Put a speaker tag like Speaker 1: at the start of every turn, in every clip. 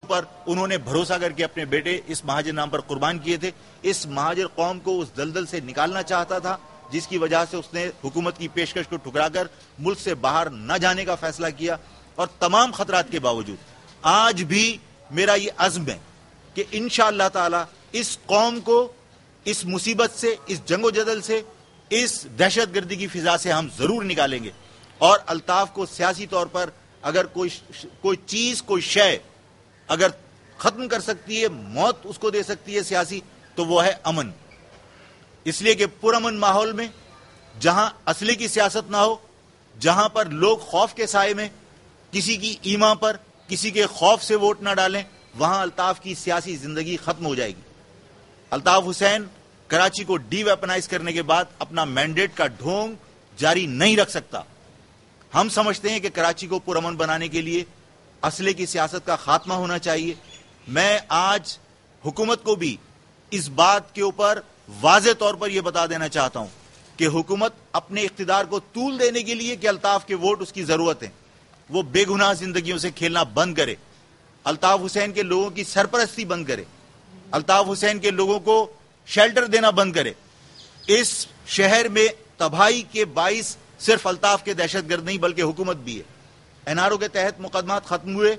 Speaker 1: پر انہوں نے بھروسہ کر کے اپنے بیٹے اس مہاجر نام پر قربان کیے تھے. اس مہاجر قوم کو اس دلدل سے نکالنا چاہتا تھا جس کی وجہ سے اس نے حکومت کی پیشکش کو ٹھکرا کر ملک سے باہر نہ جانے کا فیصلہ کیا. اور تمام خطرات کے باوجود آج بھی میرا یہ عزم ہے کہ انشاءاللہ تعالی اس قوم کو اس مصیبت سے، اس جنگ و جدل سے، اس دہشت گردی کی فضا سے ہم ضرور نکالیں گے. اور الطاف کو سیاسی طور پر اگر کوئی چیز، کوئی شے اگر ختم کر سکتی ہے، موت اس کو دے سکتی ہے سیاسی، تو وہ ہے امن. اس لیے کہ پرامن ماحول میں جہاں اسلحے کی سیاست نہ ہو، جہاں پر لوگ خوف کے سائے میں کسی کی ایمان پر، کسی کے خوف سے ووٹ نہ ڈالیں، وہاں الطاف کی سیاسی زندگی ختم ہو جائے گی. الطاف حسین کراچی کو ڈی ویپنائز کرنے کے بعد اپنا مینڈیٹ کا ڈھونگ جاری نہیں رکھ سکتا. ہم سمجھتے ہیں کہ کراچی کو پرامن بنانے کے لیے اسلحے کی سیاست کا خاتمہ ہونا چاہیے. میں آج حکومت کو بھی اس بات کے اوپر واضح طور پر یہ بتا دینا چاہتا ہوں کہ حکومت اپنے اقتدار کو طول دینے کے لیے کہ الطاف کے ووٹ اس کی ضرورت ہے، وہ بے گناہ زندگیوں سے کھیلنا بند کرے. الطاف حسین کے لوگوں کی سرپرستی بند کرے. الطاف حسین کے لوگوں کو شیلٹر دینا بند کرے. اس شہر میں تباہی کے باعث صرف الطاف کے دہشت گرد نہیں بلکہ حکومت بھی ہے. این آر او کے تحت مقدمات ختم ہوئے.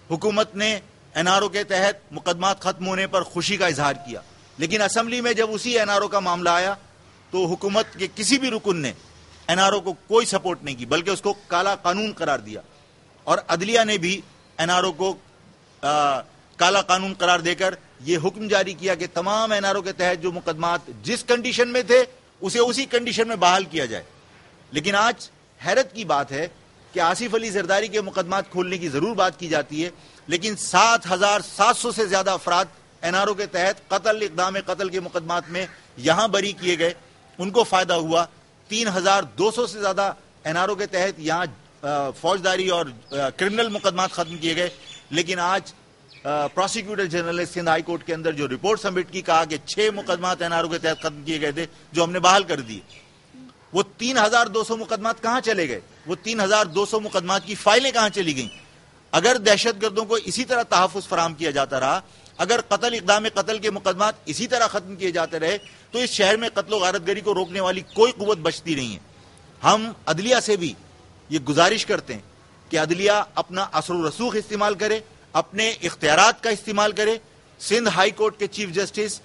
Speaker 1: حکومت نے این آر او کے تحت مقدمات ختم ہونے پر خوشی کا اظہار کیا، لیکن اسمبلی میں جب اسی این آر او کا معاملہ آیا تو حکومت کے کسی بھی رکن نے این آر او کو کوئی سپورٹ نہیں کی بلکہ اس کو کالا قانون قرار دیا. اور عدلیہ نے بھی این آر او کو کالا قانون قرار دے کر یہ حکم جاری کیا کہ تمام این آر او کے تحت جو مقدمات جس کنڈیشن میں تھے اسے اسی کنڈیشن میں بحال کیا جائے. لیکن آج حیرت کی بات ہے کہ آصف علی زرداری کے مقدمات کھولنے کی ضرور بات کی جاتی ہے، لیکن 7,700 سے زیادہ افراد این آر او کے تحت قتل، اقدام قتل کے مقدمات میں یہاں بری کیے گئے، ان کو فائدہ ہوا. 3,200 سے زیادہ این آر او کے تحت یہاں فوجداری اور کرمنل مقدمات ختم کیے گئے. لیکن آج پروسیکیوٹر جنرل نے سندھ ہائی کورٹ کے اندر جو رپورٹ سبمٹ کی، کہا کہ 6 مقدمات این آر او کے تحت ختم کیے گئے تھے جو ہم نے بحال کر دیے. وہ 3,200 مقدمات کہاں چلے گئے؟ وہ 3,200 مقدمات کی فائلیں کہاں چلی گئیں؟ اگر دہشت گردوں کو اسی طرح تحفظ فراہم کیا جاتا رہا، اگر قتل، اقدام قتل کے مقدمات اسی طرح ختم کیے جاتے رہے تو اس شہر میں قتل و غارت گری کو روکنے والی کوئی قوت بچتی نہیں ہے. ہم عدلیہ سے بھی یہ گزارش کرتے ہیں کہ عدلیہ اپنا اثر و رسوخ استعمال کرے، اپنے اختیارات کا استعمال کرے. سندھ ہائی کورٹ کے چیف جسٹس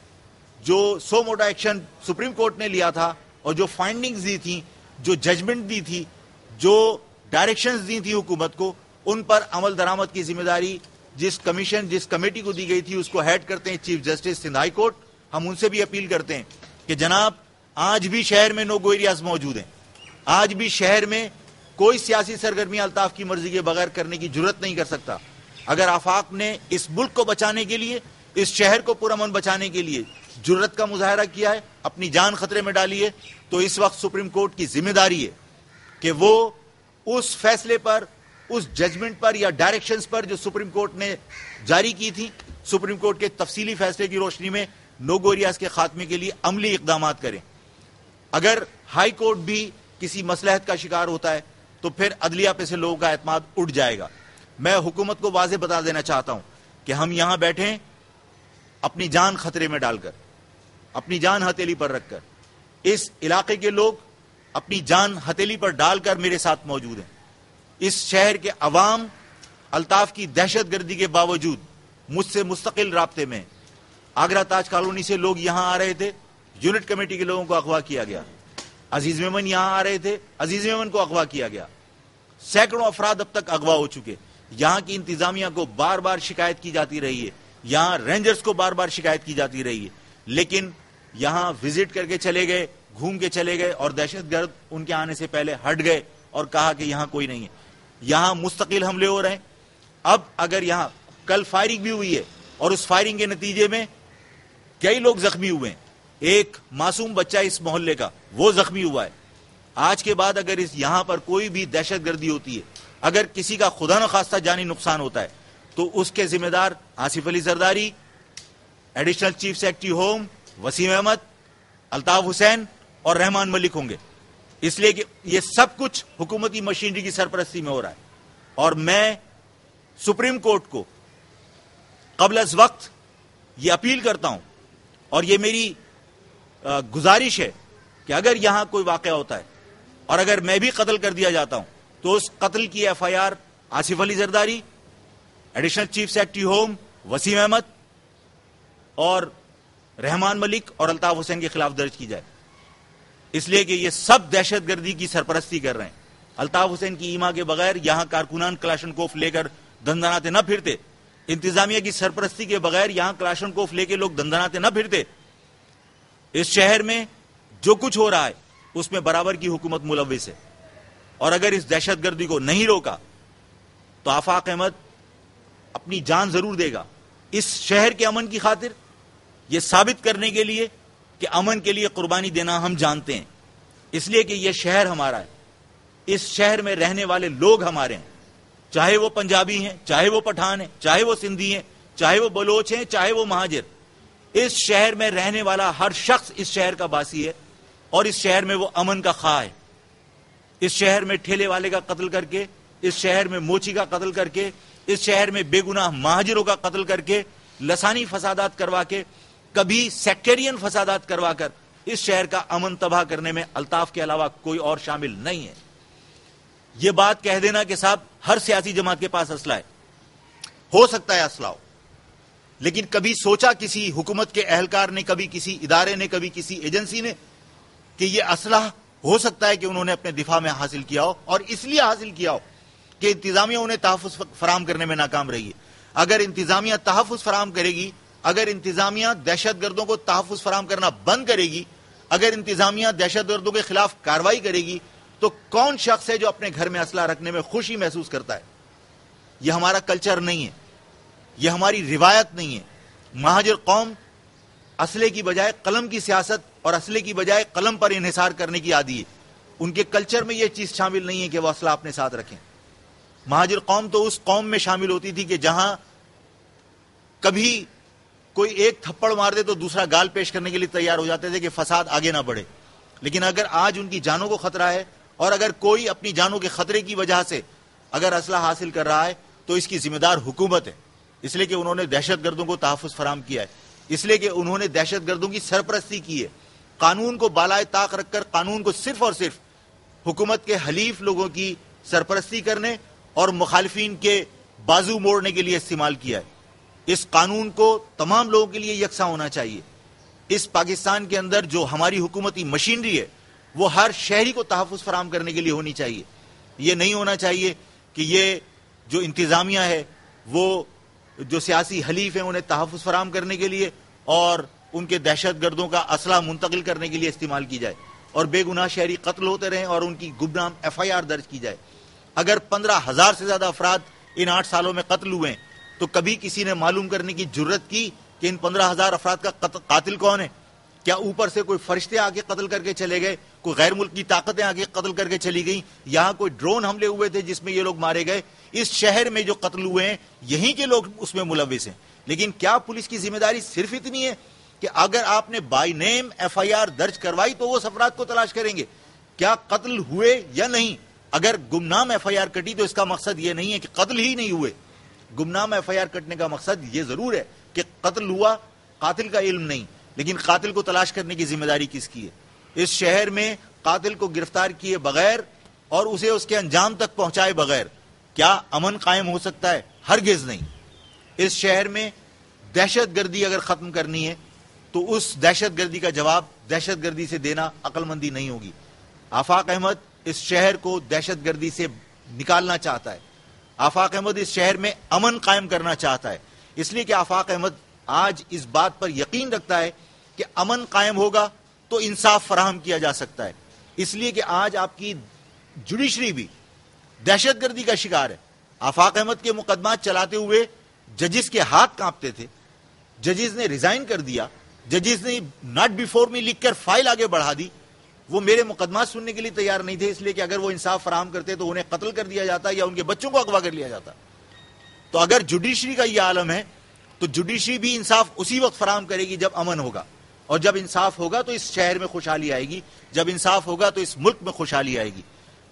Speaker 1: جو سو موٹا ایکشن سپریم کورٹ نے لیا تھا اور جو فائنڈنگز دی تھیں، جو ججمنٹ دی تھی، جو ڈائریکشنز دی تھی حکومت کو، ان پر عمل درآمد کی ذمہ داری جس کمیشن، جس کمیٹی کو دی گئی تھی اس کو ہیڈ کرتے ہیں chief justice Sindh high court. ہم ان سے بھی اپیل کرتے ہیں کہ جناب آج بھی شہر میں نو گو ایریاز موجود ہیں. آج بھی شہر میں کوئی سیاسی سرگرمی الطاف کی مرضی کے بغیر کرنے کی جرت نہیں کر سکتا. اگر آفاق نے اس ملک کو بچانے کے لیے، اس شہر کو پرامن بچانے کے لیے جرت کا مظاہرہ کیا ہے، اپنی جان خطرے میں ڈالی ہے، تو اس وقت سپریم کورٹ کی ذمہ داری ہے کہ وہ اس فیصلے پر، اس ججمنٹ پر یا ڈائریکشنز پر جو سپریم کورٹ نے جاری کی تھی، سپریم کورٹ کے تفصیلی فیصلے کی روشنی میں نو گو ایریاز کے خاتمے کے لیے عملی اقدامات کریں. اگر ہائی کورٹ بھی کسی مصلحت کا شکار ہوتا ہے تو پھر عدلیہ پہ سے لوگوں کا اعتماد اٹھ جائے گا. میں حکومت کو واضح بتا دینا چاہتا ہوں کہ ہم یہاں بیٹھیں اپنی جان خطرے میں ڈال کر، اپنی جان ہتھیلی پر رکھ کر. اس علاقے کے لوگ اپنی جان ہتھیلی پر ڈال کر میرے ساتھ موجود ہیں. اس شہر کے عوام الطاف کی دہشت گردی کے باوجود مجھ سے مستقل رابطے میں. آگرہ تاج کالونی سے لوگ یہاں آ رہے تھے، یونٹ کمیٹی کے لوگوں کو اغوا کیا گیا. عزیز میمن یہاں آ رہے تھے، عزیز میمن کو اغوا کیا گیا. سینکڑوں افراد اب تک اغوا ہو چکے. یہاں کی انتظامیہ کو بار بار شکایت کی جاتی رہی ہے، یہاں رینجرز کو بار بار شکایت کی جاتی رہی ہے، لیکن یہاں وزٹ کر کے چلے گئے، گھوم کے چلے گئے اور دہشت گرد ان کے آنے سے پہلے ہٹ گئے اور کہا کہ یہاں کوئی نہیں ہے. یہاں مستقل حملے ہو رہے ہیں. اب اگر یہاں کل فائرنگ بھی ہوئی ہے اور اس فائرنگ کے نتیجے میں کئی لوگ زخمی ہوئے ہیں، ایک معصوم بچہ اس محلے کا وہ زخمی ہوا ہے. آج کے بعد اگر اس یہاں پر کوئی بھی دہشت گردی ہوتی ہے، اگر کسی کا خدا نخواستہ جانی نقصان ہوتا ہے تو اس کے ذمہ دار Asif Ali Zardari, additional chief secretary home Waseem Ahmed, Altaf Hussain اور رحمان ملک ہوں گے. اس لیے کہ یہ سب کچھ حکومتی مشینری کی سرپرستی میں ہو رہا ہے. اور میں سپریم کورٹ کو قبل از وقت یہ اپیل کرتا ہوں اور یہ میری گزارش ہے کہ اگر یہاں کوئی واقعہ ہوتا ہے اور اگر میں بھی قتل کر دیا جاتا ہوں تو اس قتل کی F I R Asif Ali Zardari, additional chief secretary home Waseem Ahmed اور رحمان ملک اور الطاف حسین کے خلاف درج کی جائے، اس لیے کہ یہ سب دہشت گردی کی سرپرستی کر رہے ہیں۔ الطاف حسین کی ایما کے بغیر یہاں کارکنان کلاشنکوف لے کر دندناتے نہ پھرتے، انتظامیہ کی سرپرستی کے بغیر یہاں کلاشنکوف لے کے لوگ دندناتے نہ پھرتے۔ اس شہر میں جو کچھ ہو رہا ہے اس میں برابر کی حکومت ملوث ہے، اور اگر اس دہشت گردی کو نہیں روکا تو آفاق احمد اپنی جان ضرور دے گا اس شہر کے امن کی خاطر، یہ ثابت کرنے کے لیے کہ امن کے لیے قربانی دینا ہم جانتے ہیں، اس لیے کہ یہ شہر ہمارا ہے، اس شہر میں رہنے والے لوگ ہمارے ہیں، چاہے وہ پنجابی ہیں، چاہے وہ پٹھان ہیں، چاہے وہ سندھی ہیں، چاہے وہ بلوچ ہیں، چاہے وہ مہاجر، اس شہر میں رہنے والا ہر شخص اس شہر کا باسی ہے اور اس شہر میں وہ امن کا خواہ ہے۔ اس شہر میں ٹھیلے والے کا قتل کر کے، اس شہر میں موچی کا قتل کر کے، اس شہر میں بے گناہ مہاجروں کا قتل کر کے، لسانی فسادات کروا کے، کبھی سیکٹرین فسادات کروا کر اس شہر کا امن تباہ کرنے میں الطاف کے علاوہ کوئی اور شامل نہیں ہے۔ یہ بات کہہ دینا کہ صاحب ہر سیاسی جماعت کے پاس اسلحہ ہے، ہو سکتا ہے اسلحہ ہو، لیکن کبھی سوچا کسی حکومت کے اہلکار نے، کبھی کسی ادارے نے، کبھی کسی ایجنسی نے کہ یہ اسلحہ ہو سکتا ہے کہ انہوں نے اپنے دفاع میں حاصل کیا ہو، اور اس لیے حاصل کیا ہو کہ انتظامیہ انہیں تحفظ فراہم کرنے میں ناکام رہی ہے۔ اگر انتظامیہ تحفظ فراہم کرے گی، اگر انتظامیہ دہشت گردوں کو تحفظ فراہم کرنا بند کرے گی، اگر انتظامیہ دہشت گردوں کے خلاف کارروائی کرے گی، تو کون شخص ہے جو اپنے گھر میں اسلحہ رکھنے میں خوشی محسوس کرتا ہے؟ یہ ہمارا کلچر نہیں ہے، یہ ہماری روایت نہیں ہے۔ مہاجر قوم اسلحے کی بجائے قلم کی سیاست اور اسلحے کی بجائے قلم پر انحصار کرنے کی عادی ہے۔ ان کے کلچر میں یہ چیز شامل نہیں ہے کہ وہ اسلحہ اپنے ساتھ رکھیں۔ مہاجر قوم تو اس قوم میں شامل ہوتی تھی کہ جہاں کبھی کوئی ایک تھپڑ مار دے تو دوسرا گال پیش کرنے کے لیے تیار ہو جاتے تھے کہ فساد آگے نہ بڑھے۔ لیکن اگر آج ان کی جانوں کو خطرہ ہے، اور اگر کوئی اپنی جانوں کے خطرے کی وجہ سے اگر اسلحہ حاصل کر رہا ہے تو اس کی ذمہ دار حکومت ہے، اس لیے کہ انہوں نے دہشت گردوں کو تحفظ فراہم کیا ہے، اس لیے کہ انہوں نے دہشت گردوں کی سرپرستی کی ہے۔ قانون کو بالائے طاق رکھ کر قانون کو صرف اور صرف حکومت کے حلیف لوگوں کی سرپرستی کرنے اور مخالفین کے بازو موڑنے کے لیے استعمال کیا ہے۔ اس قانون کو تمام لوگوں کے لیے یکساں ہونا چاہیے۔ اس پاکستان کے اندر جو ہماری حکومتی مشینری ہے وہ ہر شہری کو تحفظ فراہم کرنے کے لیے ہونی چاہیے۔ یہ نہیں ہونا چاہیے کہ یہ جو انتظامیہ ہے وہ جو سیاسی حلیف ہیں انہیں تحفظ فراہم کرنے کے لیے اور ان کے دہشت گردوں کا اسلحہ منتقل کرنے کے لیے استعمال کی جائے، اور بے گناہ شہری قتل ہوتے رہیں اور ان کی گمنام ایف آئی آر درج کی جائے۔ اگر 15,000 سے زیادہ افراد ان 8 سالوں میں قتل ہوئے ہیں تو کبھی کسی نے معلوم کرنے کی جرت کی کہ ان 15,000 افراد کا قاتل کون ہے؟ کیا اوپر سے کوئی فرشتے آ کے قتل کر کے چلے گئے، کوئی غیر ملکی طاقتیں آ کے قتل کر کے چلی گئیں، یہاں کوئی ڈرون حملے ہوئے تھے جس میں یہ لوگ مارے گئے؟ اس شہر میں جو قتل ہوئے ہیں یہیں کے لوگ اس میں ملوث ہیں۔ لیکن کیا پولیس کی ذمہ داری صرف اتنی ہے کہ اگر آپ نے by name F I R درج کروائی تو وہ افراد کو تلاش کریں گے کیا قتل ہوئے یا نہیں؟ اگر گمنام ایف آئی آر کٹی تو اس کا مقصد یہ نہیں ہے کہ قتل ہی نہیں ہوئے۔ گمنام ایف آئی آر کٹنے کا مقصد یہ ضرور ہے کہ قتل ہوا، قاتل کا علم نہیں، لیکن قاتل کو تلاش کرنے کی ذمہ داری کس کی ہے؟ اس شہر میں قاتل کو گرفتار کیے بغیر اور اسے اس کے انجام تک پہنچائے بغیر کیا امن قائم ہو سکتا ہے؟ ہرگز نہیں۔ اس شہر میں دہشت گردی اگر ختم کرنی ہے تو اس دہشت گردی کا جواب دہشت گردی سے دینا عقل مندی نہیں ہوگی۔ آفاق احمد اس شہر کو دہشت گردی سے نکالنا چاہتا ہے۔ آفاق احمد اس شہر میں امن قائم کرنا چاہتا ہے، اس لیے کہ آفاق احمد آج اس بات پر یقین رکھتا ہے کہ امن قائم ہوگا تو انصاف فراہم کیا جا سکتا ہے۔ اس لیے کہ آج آپ کی جوڈیشری بھی دہشت گردی کا شکار ہے۔ آفاق احمد کے مقدمات چلاتے ہوئے ججز کے ہاتھ کانپتے تھے، ججز نے ریزائن کر دیا، ججز نے ناٹ بیفور می لکھ کر فائل آگے بڑھا دی۔ وہ میرے مقدمات سننے کے لیے تیار نہیں تھے، اس لیے کہ اگر وہ انصاف فراہم کرتے تو انہیں قتل کر دیا جاتا یا ان کے بچوں کو اغوا کر لیا جاتا۔ تو اگر جوڈیشری کا یہ عالم ہے تو جوڈیشری بھی انصاف اسی وقت فراہم کرے گی جب امن ہوگا، اور جب انصاف ہوگا تو اس شہر میں خوشحالی آئے گی، جب انصاف ہوگا تو اس ملک میں خوشحالی آئے گی۔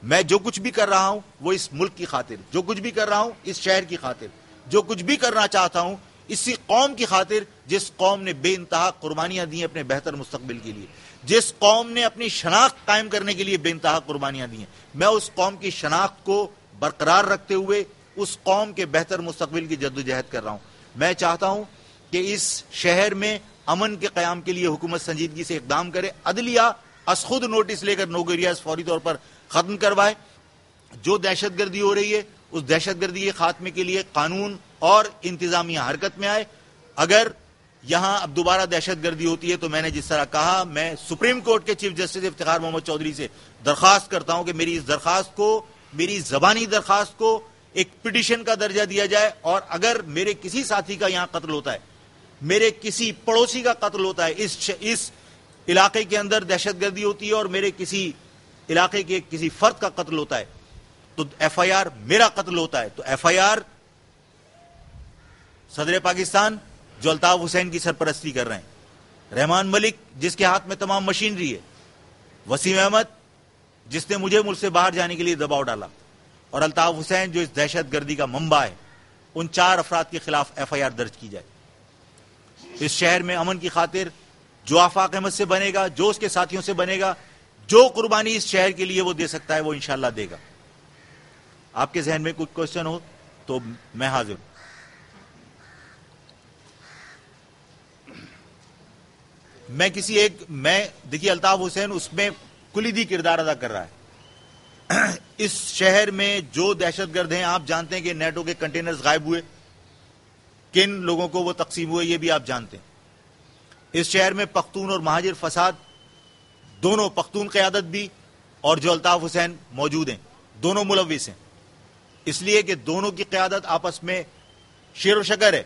Speaker 1: میں جو کچھ بھی کر رہا ہوں وہ اس ملک کی خاطر، جو کچھ بھی کر رہا ہوں اس شہر کی خاطر، جو کچھ بھی کرنا چاہتا ہوں اسی قوم کی خاطر جس قوم نے بے انتہا قربانیاں دی ہیں اپنے بہتر مستقبل کے لیے، جس قوم نے اپنی شناخت قائم کرنے کے لیے بے انتہا قربانیاں دی ہیں، میں اس قوم کی شناخت کو برقرار رکھتے ہوئے اس قوم کے بہتر مستقبل کی جدوجہد کر رہا ہوں۔ میں چاہتا ہوں کہ اس شہر میں امن کے قیام کے لیے حکومت سنجیدگی سے اقدام کرے، عدلیہ از خود نوٹس لے کر نوگریاز فوری طور پر ختم کروائے، جو دہشت گردی ہو رہی ہے اس دہشت گردی کے خاتمے کے لیے قانون اور انتظامیہ حرکت میں آئے۔ اگر یہاں اب دوبارہ دہشت گردی ہوتی ہے تو میں نے جس طرح کہا، میں سپریم کورٹ کے چیف جسٹس افتخار محمد چودھری سے درخواست کرتا ہوں کہ میری اس درخواست کو، میری زبانی درخواست کو ایک پٹیشن کا درجہ دیا جائے، اور اگر میرے کسی ساتھی کا یہاں قتل ہوتا ہے، میرے کسی پڑوسی کا قتل ہوتا ہے، اس علاقے کے اندر دہشت گردی ہوتی ہے اور میرے کسی علاقے کے کسی فرد کا قتل ہوتا ہے تو ایف آئی آر، میرا قتل ہوتا ہے تو ایف آئی آر صدر پاکستان جو الطاف حسین کی سرپرستی کر رہے ہیں، رحمان ملک جس کے ہاتھ میں تمام مشینری ہے، وسیم احمد جس نے مجھے ملک سے باہر جانے کے لیے دباؤ ڈالا، اور الطاف حسین جو اس دہشت گردی کا منبع ہے، ان 4 افراد کے خلاف ایف آئی آر درج کی جائے۔ اس شہر میں امن کی خاطر جو آفاق احمد سے بنے گا، جو اس کے ساتھیوں سے بنے گا، جو قربانی اس شہر کے لیے وہ دے سکتا ہے، وہ انشاءاللہ دے گا۔ آپ کے ذہن میں کوئی کوشچن ہو تو میں حاضر ہوں۔ دیکھیے الطاف حسین اس میں کلیدی کردار ادا کر رہا ہے۔ اس شہر میں جو دہشت گرد ہیں، آپ جانتے ہیں کہ نیٹو کے کنٹینرز غائب ہوئے، کن لوگوں کو وہ تقسیم ہوئے یہ بھی آپ جانتے ہیں۔ اس شہر میں پختون اور مہاجر فساد، دونوں پختون قیادت بھی اور جو الطاف حسین موجود ہیں، دونوں ملوث ہیں، اس لیے کہ دونوں کی قیادت آپس میں شیر و شکر ہے۔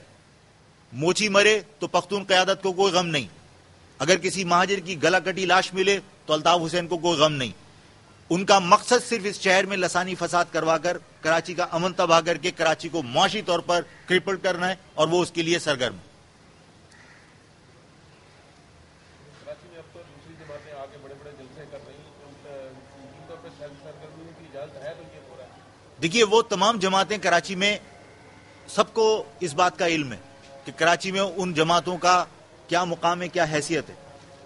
Speaker 1: موچی مرے تو پختون قیادت کو کوئی غم نہیں، اگر کسی مہاجر کی گلا کٹی لاش ملے تو الطاف حسین کو کوئی غم نہیں۔ ان کا مقصد صرف اس شہر میں لسانی فساد کروا کر کراچی کا امن تباہ کر کے کراچی کو معاشی طور پر کرپل کرنا ہے، اور وہ اس کے لیے سرگرم ہے۔
Speaker 2: کراچی میں اب تو دوسری جماعتیں آ کے بڑے بڑے جلسے کر رہی ہیں، طور پہ سرگرمی کی اجازت ہے تو یہ ہو رہا ہے؟
Speaker 1: دیکھیے وہ تمام جماعتیں کراچی میں، سب کو اس بات کا علم ہے کہ کراچی میں ان جماعتوں کا کیا مقام ہے، کیا حیثیت ہے۔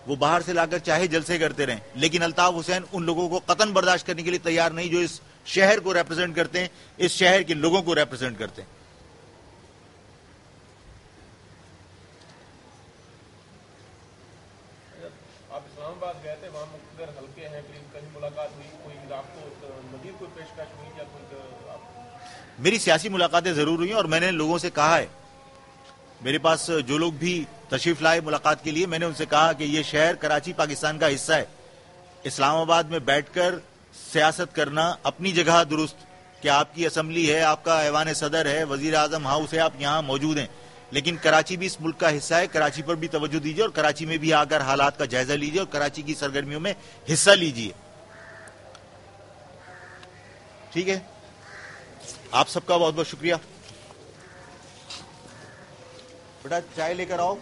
Speaker 1: وہ باہر سے لا کر چاہے جلسے کرتے رہیں، لیکن الطاف حسین ان لوگوں کو قطعاً برداشت کرنے کے لیے تیار نہیں جو اس شہر کو ریپرزینٹ کرتے ہیں، اس شہر کے لوگوں کو ریپرزینٹ کرتے ہیں۔
Speaker 2: آپ اسلام آباد گئے تھے، وہاں مقتدر حلقے ہیں، کہیں ملاقات ہوئی، کوئی آپ کو مزید کوئی پیشکش ہوئی یا کوئی
Speaker 1: میری سیاسی ملاقاتیں ضرور ہوئی ہیں، اور میں نے لوگوں سے کہا ہے، میرے پاس جو لوگ بھی تشریف لائے ملاقات کے لیے، میں نے ان سے کہا کہ یہ شہر کراچی پاکستان کا حصہ ہے۔ اسلام آباد میں بیٹھ کر سیاست کرنا اپنی جگہ درست، کہ آپ کی اسمبلی ہے، آپ کا ایوان صدر ہے، وزیر اعظم ہاؤس ہے، آپ یہاں موجود ہیں، لیکن کراچی بھی اس ملک کا حصہ ہے۔ کراچی پر بھی توجہ دیجیے اور کراچی میں بھی آ کر حالات کا جائزہ لیجیے اور کراچی کی سرگرمیوں میں حصہ لیجیے۔ ٹھیک ہے، آپ سب کا بہت بہت شکریہ۔ بیٹا چائے لے کر آؤ۔